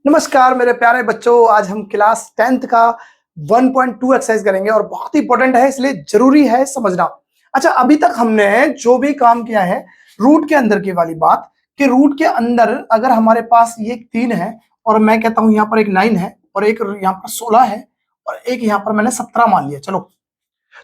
नमस्कार मेरे प्यारे बच्चों, आज हम क्लास 10th का 1.2 एक्सरसाइज करेंगे और बहुत ही इंपॉर्टेंट है, इसलिए जरूरी है समझना। अच्छा, अभी तक हमने जो भी काम किया है रूट के अंदर की वाली बात कि रूट के अंदर अगर हमारे पास ये 3 है और मैं कहता हूं यहाँ पर एक 9 है और एक यहाँ पर 16 है और एक यहाँ पर मैंने 17 मान लिया। चलो,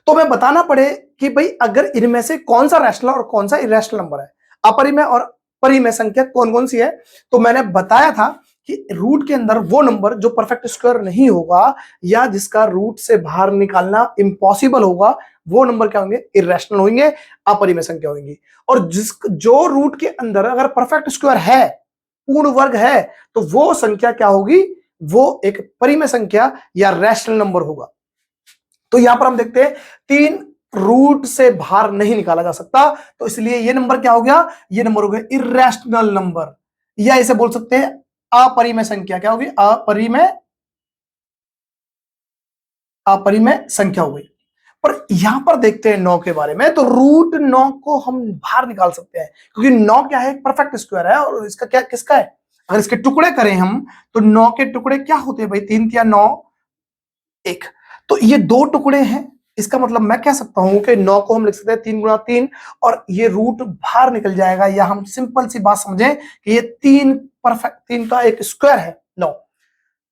तो मैं बताना पड़े कि भाई अगर इनमें से कौन सा रैशनल और कौन सा इरेशनल नंबर है, अपरिमेय और परिमेय संख्या कौन कौन सी है। तो मैंने बताया था कि रूट के अंदर वो नंबर जो परफेक्ट स्क्वायर नहीं होगा या जिसका रूट से बाहर निकालना इम्पॉसिबल होगा, वो नंबर क्या होंगे? इरेशनल होंगे, अपरिमेय संख्या होंगी। और जो रूट के अंदर अगर परफेक्ट स्क्वायर है, पूर्ण वर्ग है, तो वो संख्या क्या होगी? वो एक परिमेय संख्या या रैशनल नंबर होगा। तो यहां पर हम देखते हैं 3 रूट से बाहर नहीं निकाला जा सकता, तो इसलिए ये नंबर क्या हो गया? ये नंबर हो गया इरेशनल नंबर, या इसे बोल सकते हैं अपरिमेय संख्या। क्या होगी? अपरिमेय संख्या हो गई। पर यहां पर देखते हैं 9 के बारे में, तो रूट 9 को हम बाहर निकाल सकते हैं क्योंकि 9 क्या है? एक परफेक्ट स्क्वायर है। और इसका क्या किसका है? अगर इसके टुकड़े करें हम तो 9 के टुकड़े क्या होते हैं भाई? 3 या 9 1। तो ये 2 टुकड़े हैं, इसका मतलब मैं कह सकता हूं कि 9 को हम लिख सकते हैं 3 गुणा 3 और ये रूट बाहर निकल जाएगा। या हम सिंपल सी बात समझें कि ये 3 का एक स्क्वायर है 9,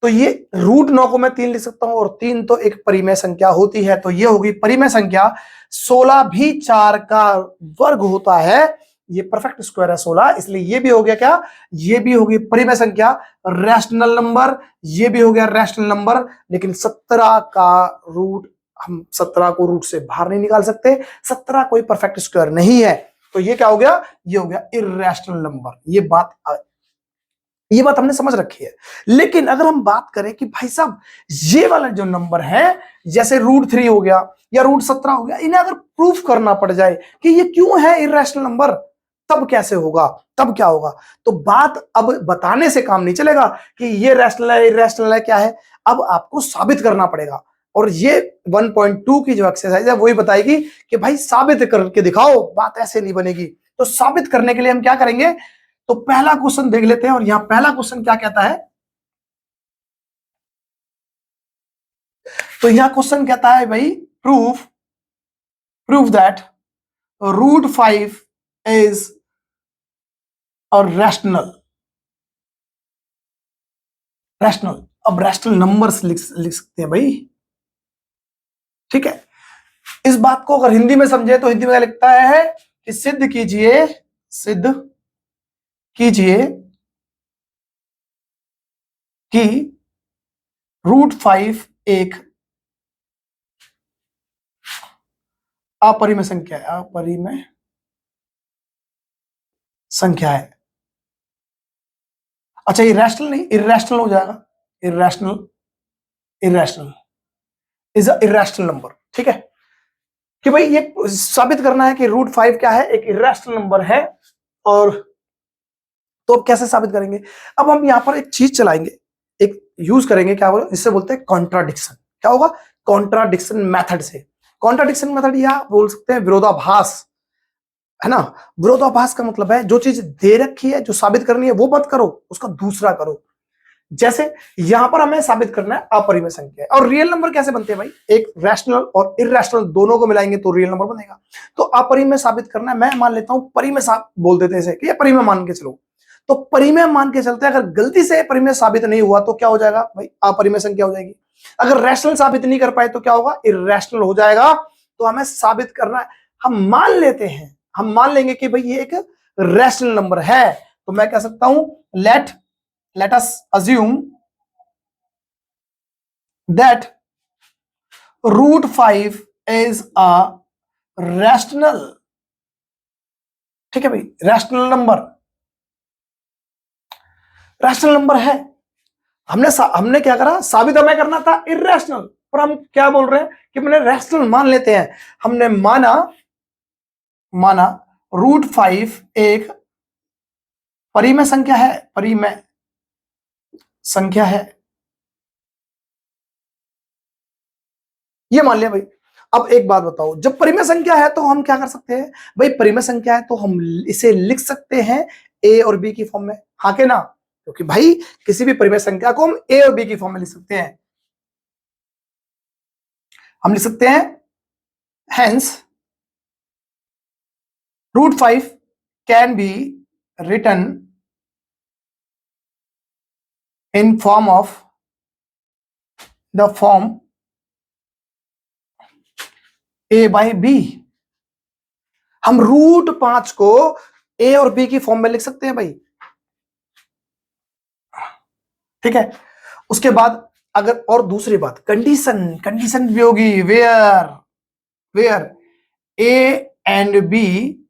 तो ये रूट 9 को मैं 3 लिख सकता हूं और 3 तो एक परिमेय संख्या होती है, तो ये होगी परिमेय संख्या। 16 भी 4 का वर्ग होता है, ये परफेक्ट स्क्वायर है 16, इसलिए ये भी हो गया क्या? ये भी होगी परिमेय संख्या, रैशनल नंबर। ये भी हो गया रैशनल नंबर, लेकिन 17 का रूट, हम 17 को रूट से बाहर नहीं निकाल सकते, 17 कोई परफेक्ट स्क्वायर नहीं है, तो ये क्या हो गया? ये हो गया इरेशनल नंबर। ये बात हमने समझ रखी है। लेकिन अगर हम बात करें कि भाई साहब ये वाला जो नंबर है, जैसे √3 हो गया या √17 हो गया, इन्हें अगर प्रूफ करना पड़ जाए कि ये क्यों है इरेशनल नंबर, तब कैसे होगा? तब क्या होगा? तो बात अब बताने से काम नहीं चलेगा कि ये रैशनल है, इरेशनल है, क्या है। अब आपको साबित करना पड़ेगा, और ये 1.2 की जो एक्सरसाइज है वही बताएगी कि भाई साबित करके दिखाओ, बात ऐसे नहीं बनेगी। तो साबित करने के लिए हम क्या करेंगे? तो पहला क्वेश्चन देख लेते हैं, और यहां पहला क्वेश्चन क्या कहता है? तो यहां क्वेश्चन कहता है भाई proof that √5 is a rational. अब रैशनल नंबर्स लिख सकते हैं भाई, ठीक है। इस बात को अगर हिंदी में समझे तो हिंदी में लिखता है कि सिद्ध कीजिए कि √5 एक अपरिमेय संख्या है, अपरिमेय संख्या है। अच्छा, ये रैशनल नहीं, इरेशनल हो जाएगा। Irrational is a irrational number, ठीक है। कि भाई ये साबित करना है कि √5 क्या है? एक इरेशनल नंबर है। और तो अब कैसे साबित करेंगे? अब हम यहां पर एक चीज चलाएंगे, एक यूज करेंगे, क्या बोलो, इससे बोलते हैं कॉन्ट्राडिक्शन। क्या होगा? कॉन्ट्राडिक्शन मेथड से। कॉन्ट्राडिक्शन मेथड या बोल सकते हैं विरोधाभास, है ना। विरोधाभास का मतलब है जो चीज दे रखी है, जो साबित करनी है वो मत करो, उसका दूसरा करो। जैसे यहां पर हमें साबित करना है अपरिमेय संख्या। और रियल नंबर कैसे बनते हैं भाई? एक रैशनल और इरेशनल दोनों को मिलाएंगे तो रियल नंबर बनेगा। तो अपरिमेय साबित करना है, मैं मान लेता हूं परिमेय बोल देते हैं कि ये परिमेय मान के चलो। तो परिमेय मान के चलते अगर गलती से परिमेय साबित नहीं हुआ तो क्या हो जाएगा भाई? अपरिमेय संख्या हो जाएगी। अगर रैशनल साबित नहीं कर पाए तो क्या होगा? इरेशनल हो जाएगा। तो हमें साबित करना है, हम मान लेंगे कि भाई ये एक रैशनल नंबर है। तो मैं कह सकता हूं let us assume that √5 is a rational, ठीक है भाई, रैशनल नंबर है। हमने क्या करा? साबित हमें करना था इरेशनल, पर हम क्या बोल रहे हैं कि मैंने रैशनल मान लेते हैं। हमने माना √5 एक परिमेय संख्या है, ये मान लिया भाई। अब एक बात बताओ, जब परिमेय संख्या है तो हम क्या कर सकते हैं भाई? परिमेय संख्या है तो हम इसे लिख सकते हैं ए और बी की फॉर्म में, हाँ के ना? क्योंकि भाई किसी भी परिमेय संख्या को हम ए और बी की फॉर्म में लिख सकते हैं। हम लिख सकते हैं hence √5 can be written in form of the form a/b। हम √5 को ए और बी की फॉर्म में लिख सकते हैं भाई, ठीक है। उसके बाद अगर और दूसरी बात, कंडीशन भी होगी, where A and B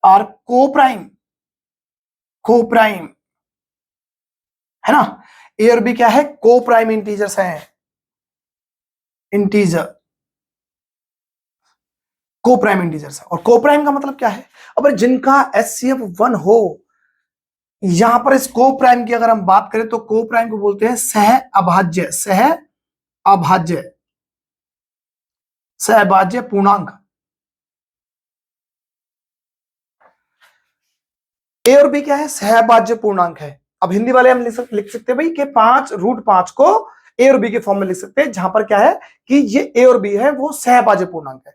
are coprime है ना। ए और बी क्या है, को प्राइम इंटीजर्स हैं, को प्राइम इंटीजर्स। और को प्राइम का मतलब क्या है, अब जिनका HCF 1 हो, यहां पर इस को प्राइम की अगर हम बात करें तो को प्राइम को बोलते हैं सहअभाज्य पूर्णांक। ए और बी क्या है, सहअभाज्य पूर्णांक है। अब हिंदी वाले हम लिख सकते हैं भाई कि √5 को ए और बी के फॉर्म में लिख सकते हैं, जहां पर क्या है कि ये ए और बी है वो सहअभाज्य पूर्णांक है।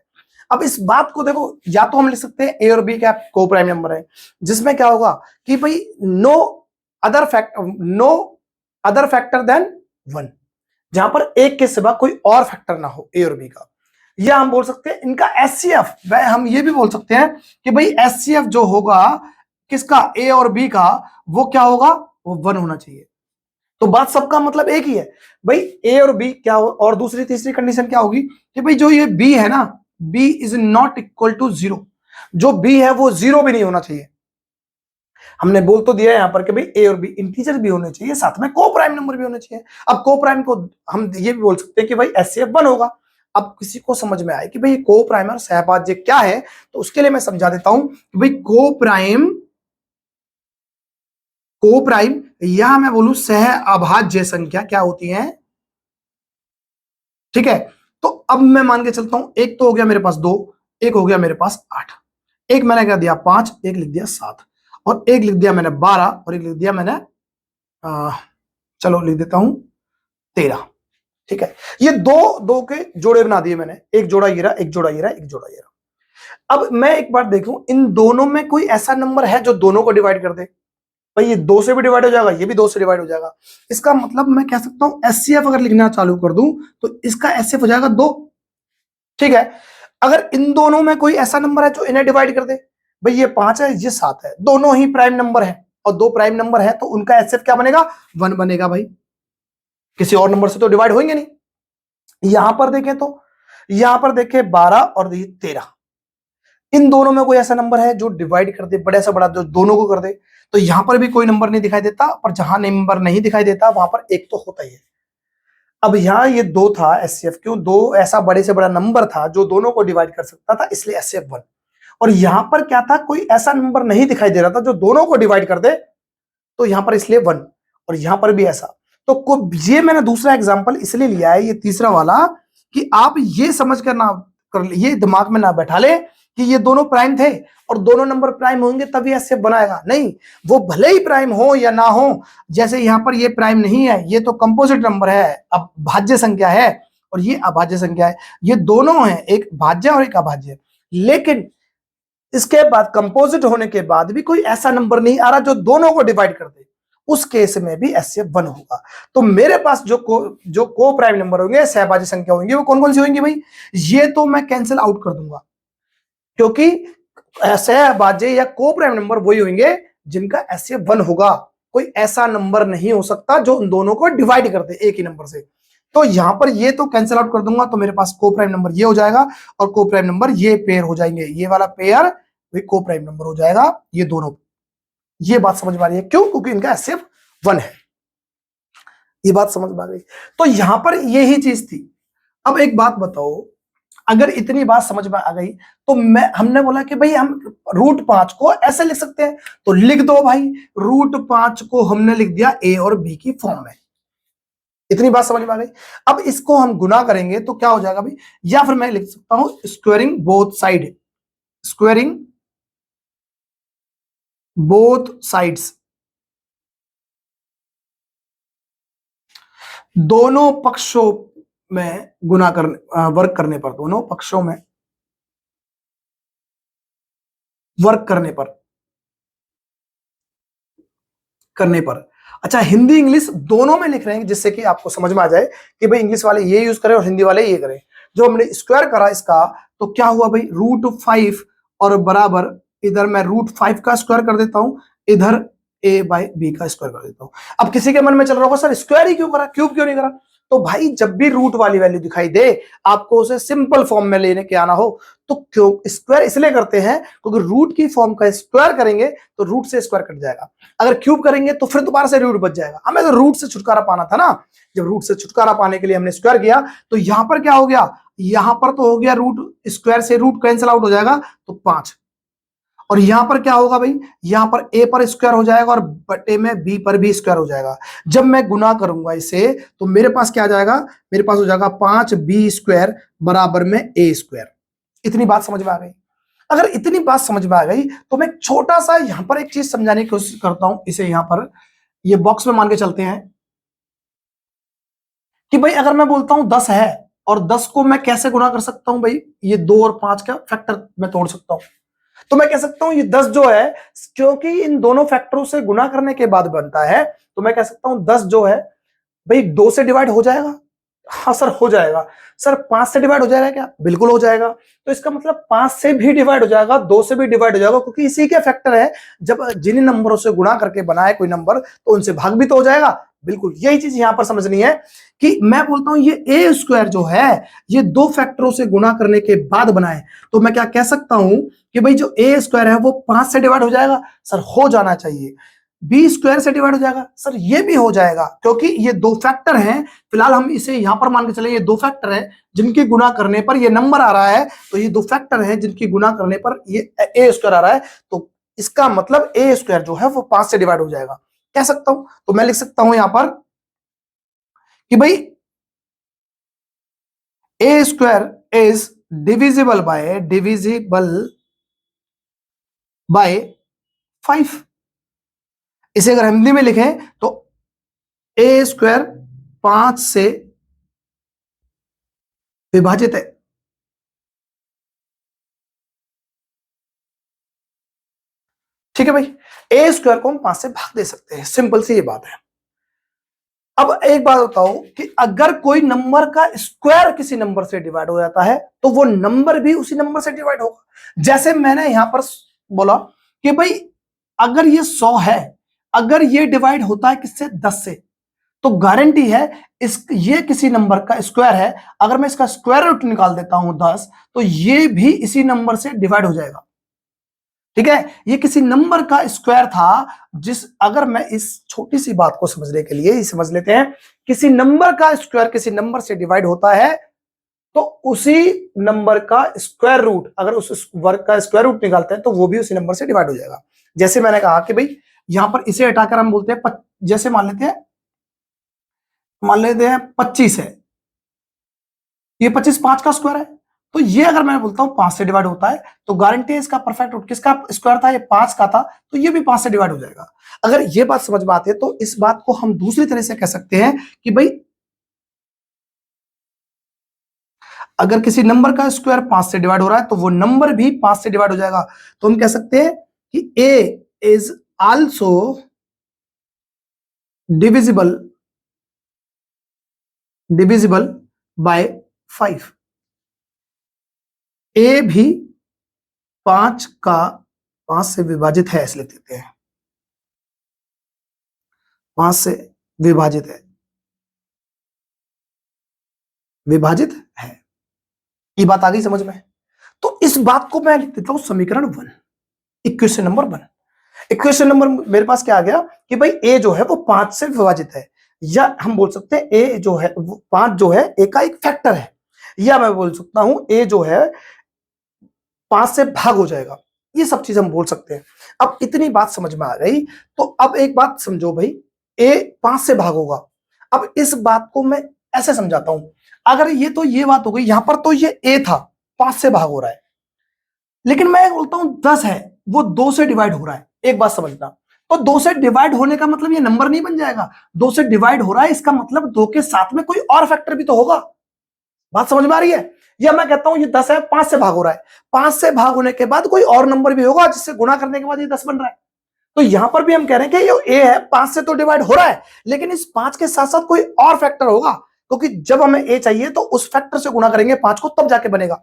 अब इस बात को देखो, या तो हम लिख सकते हैं ए और बी क्या को प्राइम नंबर है, जिसमें क्या होगा कि भाई नो अदर फैक्टर देन 1, जहां पर एक के सिवा कोई और फैक्टर ना हो ए और बी का। या हम बोल सकते हैं इनका HCF, हम ये भी बोल सकते हैं कि भाई HCF जो होगा किसका, ए और बी का, वो क्या होगा, वो 1 होना चाहिए। तो बात सबका मतलब एक ही है भाई, ए और बी क्या हो। और दूसरी तीसरी कंडीशन क्या होगी कि भाई जो ये बी है ना, B is not equal to 0, जो बी है वो 0 भी नहीं होना चाहिए। हमने बोल तो दिया यहां पर कि भाई ए और बी इंटीजर भी होने चाहिए, साथ में को प्राइम नंबर भी होने चाहिए। अब को प्राइम को हम ये भी बोल सकते हैं कि भाई HCF 1 होगा। अब किसी को समझ में आए कि भाई को प्राइम और सहअभाज्य क्या है, तो उसके लिए मैं समझा देता हूं कि भाई को प्राइम या मैं बोलूं सहअभाज्य संख्या क्या होती है, ठीक है। तो अब मैं मान के चलता हूं, एक तो हो गया मेरे पास 2, एक हो गया मेरे पास 8, एक मैंने क्या दिया 5, एक लिख दिया 7, और एक लिख दिया मैंने 12, और एक लिख दिया मैंने चलो लिख देता हूं 13, ठीक है। ये दो दो के जोड़े बना दिए मैंने, एक जोड़ा ये रहा, एक जोड़ा ये रहा, एक जोड़ा ये रहा। अब मैं एक बार देखूं, इन दोनों में कोई ऐसा नंबर है जो दोनों को डिवाइड कर दे। भाई ये 2 से भी डिवाइड हो जाएगा, ये भी 2 से डिवाइड हो जाएगा। इसका मतलब मैं कह सकता हूं HCF अगर लिखना चालू कर दूं तो इसका HCF हो जाएगा 2, ठीक है। अगर इन दोनों में कोई ऐसा नंबर है जो इन्हें डिवाइड कर दे, भाई ये 5 है ये 7 है, दोनों ही प्राइम नंबर है और 2 प्राइम नंबर है, तो उनका HCF क्या बनेगा, 1 बनेगा भाई, किसी और नंबर से तो डिवाइड होंगे नहीं। यहां पर देखें तो, यहां पर देखें 12 और 13, इन दोनों में कोई ऐसा नंबर है जो डिवाइड कर दे, बड़े से बड़ा जो दोनों को कर दे, तो यहां पर भी कोई नंबर नहीं दिखाई देता, पर जहां नंबर नहीं दिखाई देता वहां पर एक तो होता ही है। अब यहां ये 2 था HCF, क्यों, 2 ऐसा बड़े से बड़ा नंबर था जो दोनों को डिवाइड कर सकता था, इसलिए HCF 1। और यहां पर क्या था, कोई ऐसा नंबर नहीं दिखाई दे रहा था जो दोनों को डिवाइड कर दे, तो यहां पर इसलिए 1, और यहां पर भी ऐसा। तो ये मैंने दूसरा एग्जांपल इसलिए लिया है, ये तीसरा वाला, कि आप ये समझ कर ना कर, ये दिमाग में ना बैठा ले कि ये दोनों प्राइम थे और दोनों नंबर प्राइम होंगे तभी HCF बनाएगा, नहीं। वो भले ही प्राइम हो या ना हो, जैसे यहां पर ये प्राइम नहीं है, ये तो कंपोजिट नंबर है, अब भाज्य संख्या है, और ये अभाज्य संख्या है, ये दोनों हैं, एक भाज्य और एक अभाज्य। लेकिन इसके बाद कंपोजिट होने के बाद भी कोई ऐसा नंबर नहीं आ रहा जो दोनों को डिवाइड कर दे, उस केस में भी HCF 1 होगा। तो मेरे पास जो को प्राइम नंबर होंगे, सहभाज्य संख्या होंगी, वो कौन कौन सी होंगी भाई, ये तो मैं कैंसिल आउट कर दूंगा, क्योंकि सहभाज्य या को प्राइम नंबर वही होंगे जिनका HCF 1 होगा। कोई ऐसा नंबर नहीं हो सकता जो उन दोनों को डिवाइड कर दे एक ही नंबर से। तो यहां पर ये तो कैंसिल आउट कर दूंगा, तो मेरे पास को प्राइम नंबर ये हो जाएगा, और को प्राइम नंबर ये पेयर हो जाएंगे, ये वाला पेयर को प्राइम नंबर हो जाएगा, ये दोनों। ये बात समझ में आ रही है, क्यों, क्योंकि इनका HCF 1 है। ये बात समझ में आ गई। तो यहां पर यही चीज थी। अब एक बात बताओ, अगर इतनी बात समझ में आ गई, तो हमने बोला कि भाई हम √5 को ऐसे लिख सकते हैं, तो लिख दो भाई, √5 को हमने लिख दिया ए और बी की फॉर्म में। इतनी बात समझ में आ गई। अब इसको हम गुना करेंगे तो क्या हो जाएगा भाई, या फिर मैं लिख सकता हूं squaring both side, squaring both sides, दोनों पक्षों में गुना करने वर्क करने पर, दोनों पक्षों में वर्क करने पर। अच्छा, हिंदी इंग्लिश दोनों में लिख रहे हैं जिससे कि आपको समझ में आ जाए कि भाई इंग्लिश वाले ये यूज करें और हिंदी वाले ये करें। जो हमने स्क्वायर करा इसका, तो क्या हुआ भाई, √5 और बराबर, इधर मैं √5 का स्क्वायर कर देता हूं, इधर a/b का स्क्वायर कर देता हूं। अब किसी के मन में चल रहा होगा सर स्क्वायर ही क्यों करा, क्यूब क्यों नहीं करा? तो भाई जब भी रूट वाली वैल्यू दिखाई दे, आपको उसे सिंपल फॉर्म में लेने के आना हो, तो क्यों स्क्वायर इसलिए करते हैं क्योंकि रूट की फॉर्म का स्क्वायर करेंगे तो रूट से स्क्वायर कट जाएगा, अगर क्यूब करेंगे तो फिर दोबारा से रूट बच जाएगा। हमें तो रूट से छुटकारा पाना था ना, जब रूट से छुटकारा पाने के लिए हमने स्क्वायर किया, तो यहां पर क्या हो गया, यहां पर तो हो गया रूट स्क्वायर से रूट कैंसिल आउट हो जाएगा तो 5, और यहां पर क्या होगा भाई, यहां पर a पर स्क्वायर हो जाएगा और बटे में b पर भी स्क्वायर हो जाएगा। जब मैं गुना करूंगा इसे तो मेरे पास क्या आ जाएगा, मेरे पास हो जाएगा 5b² बराबर में a²। इतनी बात समझ में आ गई? अगर इतनी बात समझ में आ गई तो मैं छोटा सा यहां पर एक चीज समझाने की कोशिश करता हूं। इसे यहां पर ये बॉक्स में मान के चलते हैं कि भाई अगर मैं बोलता हूं 10 है, और 10 को मैं कैसे गुना कर सकता हूं भाई, ये 2 और 5 का फैक्टर मैं तोड़ सकता हूं। तो मैं कह सकता हूं ये 10 जो है, क्योंकि इन दोनों फैक्टरों से गुना करने के बाद बनता है, तो मैं कह सकता हूं 10 जो है भाई 2 से डिवाइड हो जाएगा। हाँ सर हो जाएगा। सर 5 से डिवाइड हो जाएगा क्या? बिल्कुल हो जाएगा। तो इसका मतलब 5 से भी डिवाइड हो जाएगा, 2 से भी डिवाइड हो जाएगा, क्योंकि इसी के फैक्टर है। जब जिन नंबरों से गुणा करके बनाए कोई नंबर, तो उनसे भाग भी तो हो जाएगा। बिल्कुल यही चीज यहां पर समझनी है कि मैं बोलता हूं ये a² जो है, ये 2 फैक्टरों से गुणा करने के बाद बनाए, तो मैं क्या कह सकता हूं कि भाई जो a² है वो 5 से डिवाइड हो जाएगा। सर हो जाना चाहिए। b² से डिवाइड हो जाएगा। सर ये भी हो जाएगा, क्योंकि ये 2 फैक्टर हैं। फिलहाल हम इसे यहां पर मान के चले, ये 2 फैक्टर हैं जिनकी गुणा करने पर ये नंबर आ रहा है, तो ये 2 फैक्टर हैं जिनकी गुणा करने पर ये a² आ रहा है। तो इसका मतलब a² जो है वो 5 से डिवाइड हो जाएगा, कह सकता हूं। तो मैं लिख सकता हूं यहां पर कि भाई a² इज डिविजिबल बाय 5। इसे अगर हिंदी में लिखें तो a² 5 से विभाजित है। ठीक है भाई, a² को हम 5 से भाग दे सकते हैं, सिंपल सी ये बात है। अब एक बात बताओ कि अगर कोई नंबर का स्क्वायर किसी नंबर से डिवाइड हो जाता है, तो वो नंबर भी उसी नंबर से डिवाइड होगा। जैसे मैंने यहां पर बोला कि भाई अगर ये 100 है, अगर ये डिवाइड होता है किससे, 10 से, तो गारंटी है इस ये किसी नंबर का स्क्वायर है। अगर मैं इसका स्क्वायर रूट निकाल देता हूं 10, तो ये भी इसी नंबर से डिवाइड हो जाएगा। ठीक है, ये किसी नंबर का स्क्वायर था। अगर मैं इस छोटी सी बात को समझने के लिए समझ लेते हैं, किसी नंबर का स्क्वायर किसी नंबर से डिवाइड होता है, तो उसी नंबर का स्क्वायर रूट, अगर उस वर्ग का स्क्वायर रूट निकालते हैं, तो वो भी उसी नंबर से डिवाइड हो जाएगा। जैसे मैंने कहा कि भाई यहां पर इसे हटाकर हम बोलते हैं जैसे मान लेते हैं 25 है, ये 25 5 का स्क्वायर है। तो ये अगर मैं बोलता हूं 5 से डिवाइड होता है, तो गारंटी है इसका परफेक्ट रूट किसका स्क्वायर था, ये 5 का था, तो ये भी 5 से डिवाइड हो जाएगा। अगर ये बात समझ में आती है, तो इस बात को हम दूसरी तरह से कह सकते हैं कि भाई अगर किसी नंबर का स्क्वायर 5 से डिवाइड हो रहा है, तो वो नंबर भी 5 से डिवाइड हो जाएगा। तो हम कह सकते हैं कि a is also divisible divisible by 5। a भी 5 से विभाजित है, इसलिए देते हैं 5 से विभाजित है, विभाजित है। ये बात आ गई समझ में? तो इस बात को मैं लिख देता हूं समीकरण 1, इक्वेशन नंबर 1। इक्वेशन नंबर मेरे पास क्या आ गया कि भाई a जो है वो 5 से विभाजित है, या हम बोल सकते हैं a जो है 5 जो है a का एक फैक्टर है, या मैं बोल सकता हूं a जो है 5 से भाग हो जाएगा। ये सब चीज हम बोल सकते हैं। अब इतनी बात समझ में आ गई, तो अब एक बात समझो भाई, a 5 से भाग होगा। अब इस बात को मैं ऐसे समझाता हूं, अगर ये बात हो गई, यहां पर तो ये a था, 5 से भाग हो रहा है, लेकिन मैं बोलता हूं 10 है, वो 2 से डिवाइड हो रहा है, एक बात समझना, तो 2 से डिवाइड होने का मतलब ये नंबर नहीं बन जाएगा। 2 से डिवाइड हो रहा है, इसका मतलब 2 के साथ में कोई और फैक्टर भी तो होगा। बात समझ में आ रही है? या मैं कहता हूं ये 10 है, 5 से भाग हो रहा है, 5 से भाग होने के बाद कोई और नंबर भी होगा जिससे गुणा करने के बाद ये 10 बन रहा है। तो यहां पर भी हम कह रहे हैं कि ये ए है, 5 से तो डिवाइड हो रहा है, लेकिन इस 5 के साथ साथ कोई और फैक्टर होगा, क्योंकि जब हमें ए चाहिए तो उस फैक्टर से गुणा करेंगे 5 को, तब जाके बनेगा।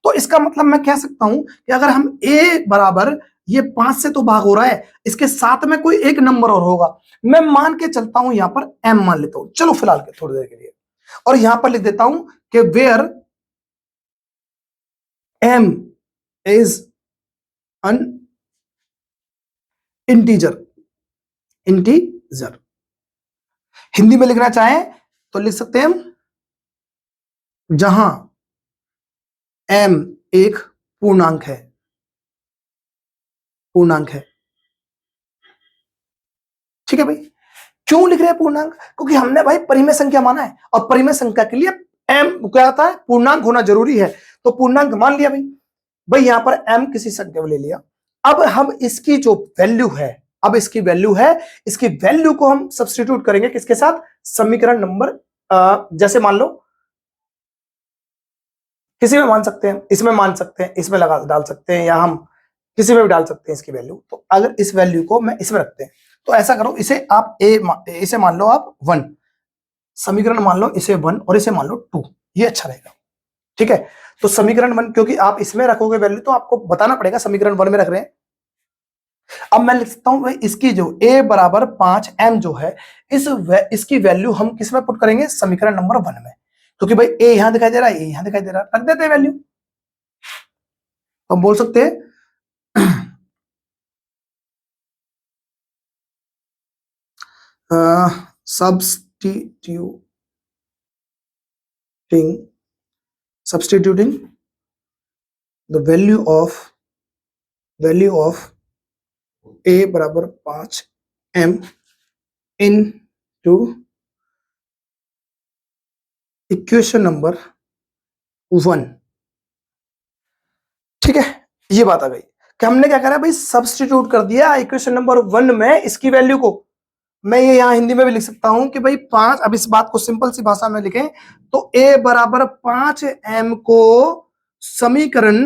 तो इसका मतलब मैं कह सकता हूं कि अगर हम ए बराबर ये 5 से तो भाग हो रहा है, इसके साथ में कोई एक नंबर और होगा, मैं मान के चलता हूं यहां पर एम मान लेता हूं, चलो फिलहाल के थोड़ी देर के लिए, और यहां पर लिख देता हूं कि where M is an integer, integer Hindi में लिखना चाहें तो लिख सकते हैं हम, जहां एम एक पूर्णांक है, पूर्णांक है। ठीक है भाई, क्यों लिख रहे हैं पूर्णांक? क्योंकि हमने भाई परिमेय संख्या माना है, और परिमेय संख्या के लिए एम क्या होता है, पूर्णांक होना जरूरी है। तो पूर्णांक मान लिया भाई, भाई यहां पर एम किसी संख्या को ले लिया। अब हम इसकी जो वैल्यू है, अब इसकी वैल्यू है, इसकी वैल्यू को हम सब्स्टिट्यूट करेंगे किसके साथ, समीकरण नंबर, जैसे मान लो किसी में मान सकते हैं, इसमें मान सकते हैं, इसमें लगा डाल सकते हैं, या हम किसी में भी डाल सकते हैं इसकी वैल्यू। तो अगर इस वैल्यू को मैं इसमें रखते हैं, तो ऐसा करो, इसे आप इसे मान लो आप 1, समीकरण मान लो इसे 1 और इसे मान लो 2, ये अच्छा रहेगा। ठीक है, तो समीकरण 1, क्योंकि आप इसमें रखोगे वैल्यू तो आपको बताना पड़ेगा समीकरण 1 में रख रहे हैं। अब मैं लिख सकता हूं भाई, इसकी जो a बराबर 5m जो है, इसकी वैल्यू हम किस में पुट करेंगे, समीकरण नंबर 1 में, क्योंकि भाई a यहां दिखाई दे रहा है, a यहां दिखाई दे रहा है, रख देते हैं वैल्यू। तो हम बोल सकते हैं substituting the value of a बराबर 5m into इक्वेशन नंबर 1। ठीक है, ये बात आ गई कि हमने क्या करा भाई, सब्स्टिट्यूट कर दिया इक्वेशन नंबर 1 में इसकी वैल्यू को। मैं ये यहां हिंदी में भी लिख सकता हूं कि भाई 5, अब इस बात को सिंपल सी भाषा में लिखें तो a बराबर 5m को समीकरण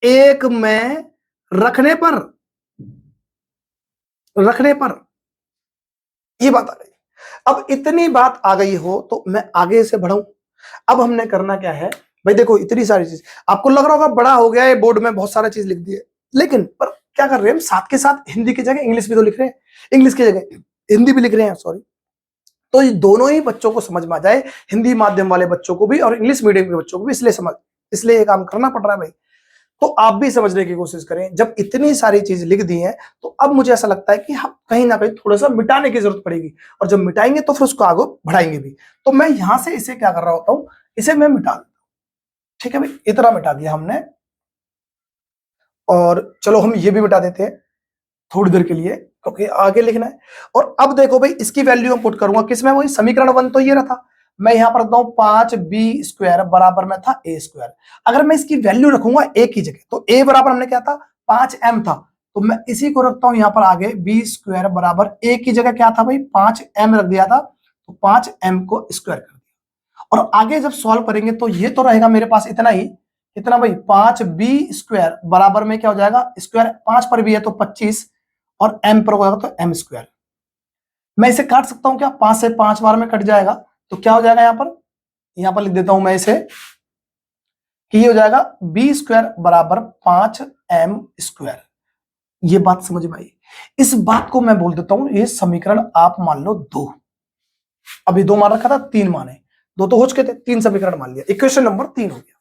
1 में रखने पर ये बात आ गई। अब इतनी बात आ गई हो तो मैं आगे से बढ़ाऊं। अब हमने करना क्या है भाई, देखो इतनी सारी चीज, आपको लग रहा होगा बड़ा हो गया है, बोर्ड में बहुत सारा चीज लिख दिए, लेकिन पर क्या कर रहे हैं हम, साथ के साथ हिंदी की जगह इंग्लिश भी तो लिख रहे हैं, इंग्लिश की जगह हिंदी भी लिख रहे हैं, सॉरी। तो ये दोनों ही बच्चों को समझ में आ जाए, हिंदी माध्यम वाले बच्चों को भी और इंग्लिश मीडियम के बच्चों को भी, इसलिए ये काम करना पड़ रहा है भाई। तो आप भी समझने की कोशिश करें, जब इतनी सारी चीज लिख दी है तो अब मुझे ऐसा लगता है कि हम कहीं ना कहीं थोड़ा सा मिटाने की जरूरत पड़ेगी, और जब मिटाएंगे तो फिर उसको आगे बढ़ाएंगे भी। तो मैं यहां से इसे क्या कर रहा होता हूं, इसे मैं मिटा देता हूं। ठीक है भाई, इतना मिटा दिया हमने, और चलो हम ये भी मिटा देते हैं थोड़ी देर के लिए, क्योंकि आगे लिखना है। और अब देखो भाई, इसकी वैल्यू हम पुट करूंगा किसमें, वही समीकरण 1 तो ये रहा था, मैं यहां पर रखता हूं 5b² बराबर में था a²। अगर मैं इसकी वैल्यू रखूंगा a की जगह, तो a बराबर हमने क्या था, 5m था, तो मैं इसी को रखता हूं यहां पर आगे, b² बराबर a की जगह क्या था भाई, 5m रख दिया था, तो 5m को स्क्वायर कर दिया। और आगे जब सॉल्व करेंगे तो ये तो रहेगा मेरे पास इतना ही, इतना भाई 5b² बराबर में क्या हो जाएगा, स्क्वायर 5 पर भी है तो 25, और m पर होगा तो m²। मैं इसे काट सकता हूं क्या, 5 से 5 बार में कट जाएगा, तो क्या हो जाएगा यहां पर लिख देता हूं मैं इसे, कि ये हो जाएगा b² बराबर 5m²। ये बात समझ में आई? इस बात को मैं बोल देता हूं, ये समीकरण आप मान लो 2, अभी 2 मान रखा था, 3 माने, 2 तो हो चुके थे, 3 समीकरण मान लिया, इक्वेशन नंबर 3 हो गया।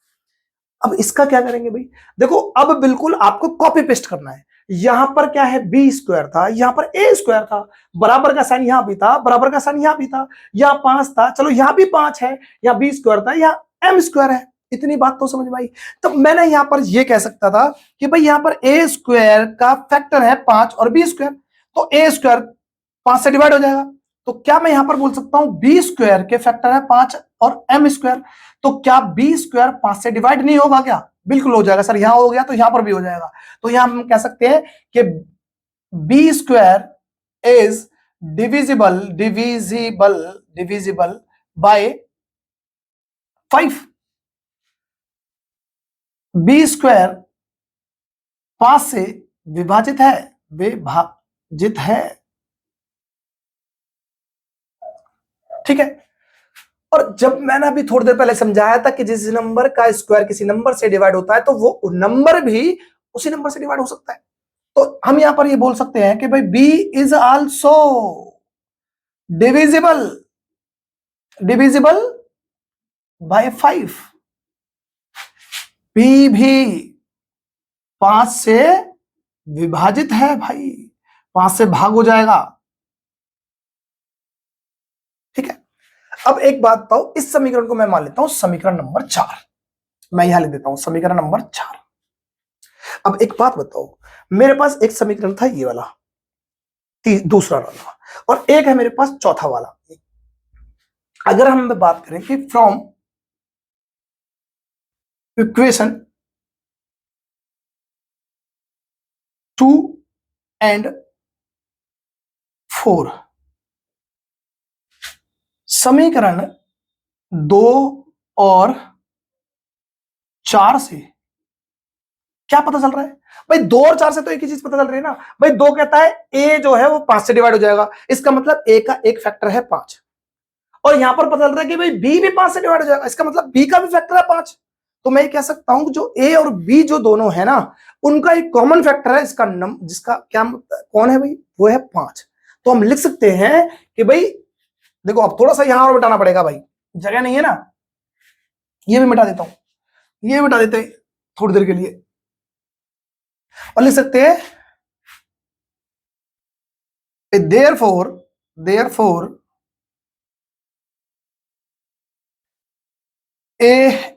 अब इसका क्या करेंगे भाई, देखो अब बिल्कुल आपको कॉपी पेस्ट करना है। यहां पर क्या है, b² था, यहां पर a² था, बराबर का साइन यहां भी था, बराबर का साइन यहां भी था, यहां 5 था, चलो यहां भी 5 है, यहां b² था, यहां m² है। इतनी बात तो समझ में आई। तो मैंने यहां पर यह कह सकता था कि भाई यहां पर a² का फैक्टर है 5 और b², तो a² 5 से डिवाइड हो जाएगा, तो क्या मैं यहां पर बोल सकता हूं b² के फैक्टर है 5 और m², तो क्या b² 5 से डिवाइड नहीं होगा क्या, बिल्कुल हो जाएगा सर, यहां हो गया तो यहां पर भी हो जाएगा। तो यहां हम कह सकते हैं कि B square is divisible by 5। B square 5 से विभाजित है। ठीक है। और जब मैंने अभी थोड़ी देर पहले समझाया था कि जिस नंबर का स्क्वायर किसी नंबर से डिवाइड होता है तो वो नंबर भी उसी नंबर से डिवाइड हो सकता है। तो हम यहां पर ये बोल सकते हैं कि भाई b is also divisible by 5। b भी 5 से विभाजित है भाई, 5 से भाग हो जाएगा। ठीक है। अब एक बात बताओ, इस समीकरण को मैं मान लेता हूं समीकरण नंबर 4। मैं यहां लिख देता हूं समीकरण नंबर 4। अब एक बात बताओ, मेरे पास एक समीकरण था ये वाला, दूसरा वाला, और एक है मेरे पास चौथा वाला। अगर हम बात करें कि फ्रॉम इक्वेशन 2 एंड 4, समीकरण 2 और 4 से क्या पता चल रहा है भाई? 2 और 4 से तो एक ही चीज पता चल रही है ना भाई। 2 कहता है a जो है वो 5 से डिवाइड हो जाएगा, इसका मतलब a का एक फैक्टर है 5। और यहां पर पता चल रहा है कि भाई b भी 5 से डिवाइड हो जाएगा, इसका मतलब b का भी फैक्टर है 5। तो मैं कह सकता हूं जो a और b जो दोनों है ना, उनका एक कॉमन फैक्टर है, इसका जिसका क्या कौन है भाई? वो है 5। तो हम लिख सकते हैं कि भाई देखो, अब थोड़ा सा यहां और मिटाना पड़ेगा भाई, जगह नहीं है ना। ये भी मिटा देता हूं, ये मिटा देते हैं थोड़ी देर के लिए, और लिख सकते हैं therefore a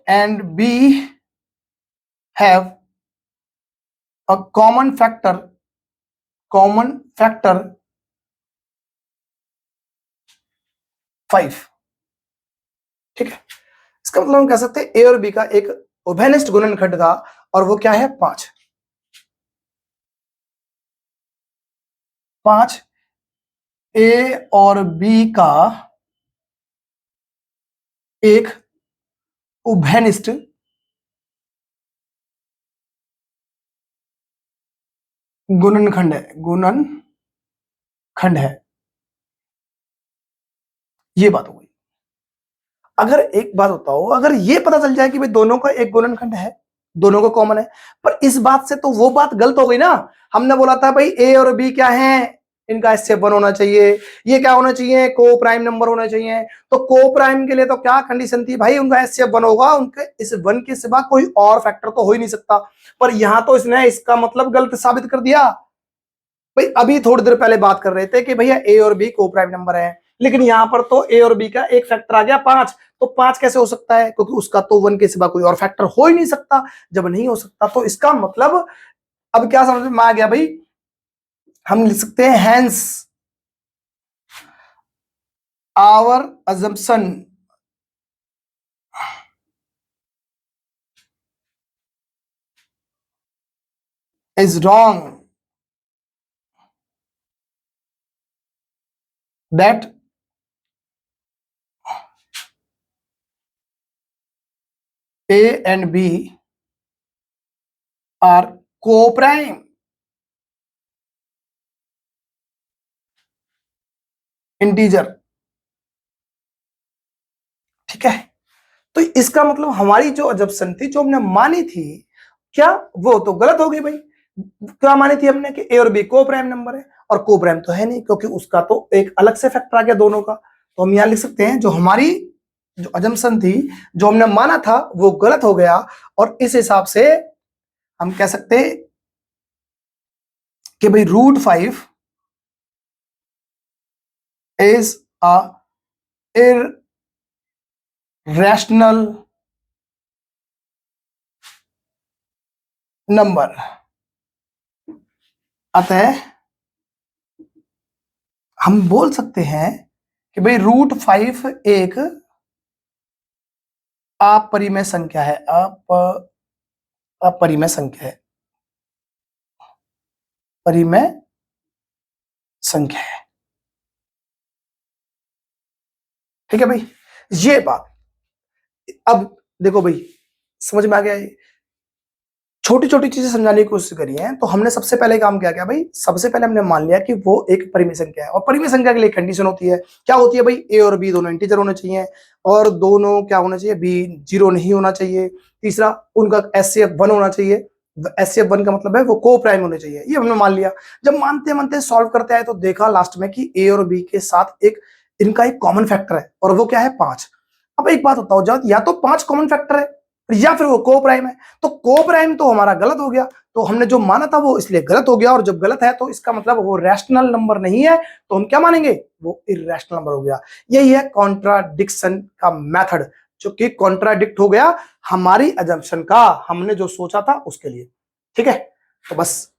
and b have a common factor 5। ठीक है। इसका मतलब हम कह सकते हैं ए और बी का एक उभयनिष्ठ गुणनखंड था, और वो क्या है? 5। 5 ए और बी का एक उभयनिष्ठ गुणनखंड है। ये बात हो गई। अगर एक बात बताओ, अगर ये पता चल जाए कि भाई दोनों का एक गुणनखंड है, दोनों को कॉमन है, पर इस बात से तो वो बात गलत हो गई ना। हमने बोला था भाई ए और बी क्या है? इनका एचसीएफ 1 होना चाहिए। ये क्या होना चाहिए? को प्राइम नंबर होना चाहिए। तो को प्राइम के लिए तो क्या कंडीशन थी भाई? उनका एचसीएफ 1 होगा, उनके इस 1 के सिवा कोई और फैक्टर तो हो ही नहीं सकता। पर यहां तो इसने इसका मतलब गलत साबित कर दिया भाई। अभी थोड़ी देर पहले बात कर रहे थे कि भैया ए और बी को प्राइम नंबर है, लेकिन यहां पर तो ए और बी का एक फैक्टर आ गया 5। तो 5 कैसे हो सकता है? क्योंकि उसका तो 1 के सिवा कोई और फैक्टर हो ही नहीं सकता। जब नहीं हो सकता तो इसका मतलब अब क्या समझ में आ गया भाई? हम लिख सकते हैं hence our assumption is wrong, that A and B are coprime integer. ठीक है। तो इसका मतलब हमारी जो अजम्पशन थी, जो हमने मानी थी, क्या वो तो गलत हो गई भाई। क्या मानी थी हमने कि ए और बी को प्राइम नंबर है, और को प्राइम तो है नहीं, क्योंकि उसका तो एक अलग से फैक्टर आ गया दोनों का। तो हम यहां लिख सकते हैं जो हमारी जो अजम्पशन थी, जो हमने माना था, वो गलत हो गया। और इस हिसाब से हम कह सकते हैं कि भाई √5 इज अ इरेशनल नंबर। अतः हम बोल सकते हैं कि भाई √5 एक अपरिमेय संख्या है। अपरिमेय संख्या है, परिमेय संख्या है। ठीक है भाई, ये बात। अब देखो भाई, समझ में आ गया? छोटी छोटी चीजें समझाने की कोशिश करी है। तो हमने सबसे पहले काम क्या किया भाई, सबसे पहले हमने मान लिया कि वो एक परिमेय संख्या है, और परिमेय संख्या के लिए कंडीशन होती है, क्या होती है भाई? ए और बी दोनों इंटीजर होने चाहिए, और दोनों क्या होना चाहिए? बी जीरो नहीं होना चाहिए। तीसरा, उनका एचसीएफ 1 होना चाहिए। एचसीएफ 1 का मतलब है वो को प्राइम होने चाहिए। ये हमने मान लिया। जब मानते मानते सॉल्व करते आए तो देखा लास्ट में कि ए और बी के साथ एक इनका एक कॉमन फैक्टर है, और वो क्या है? 5। अब एक बात बताओ, जब या तो 5 कॉमन फैक्टर है या फिर वो को प्राइम है, तो को प्राइम तो हमारा गलत हो गया। तो हमने जो माना था वो इसलिए गलत हो गया, और जब गलत है तो इसका मतलब वो रैशनल नंबर नहीं है, तो हम क्या मानेंगे? वो इर्रेशनल नंबर हो गया। यही है कॉन्ट्राडिक्शन का मेथड, जो कि कॉन्ट्राडिक्ट हो गया हमारी अजम्पशन का, हमने जो सोचा था उसके लिए। ठीक है, तो बस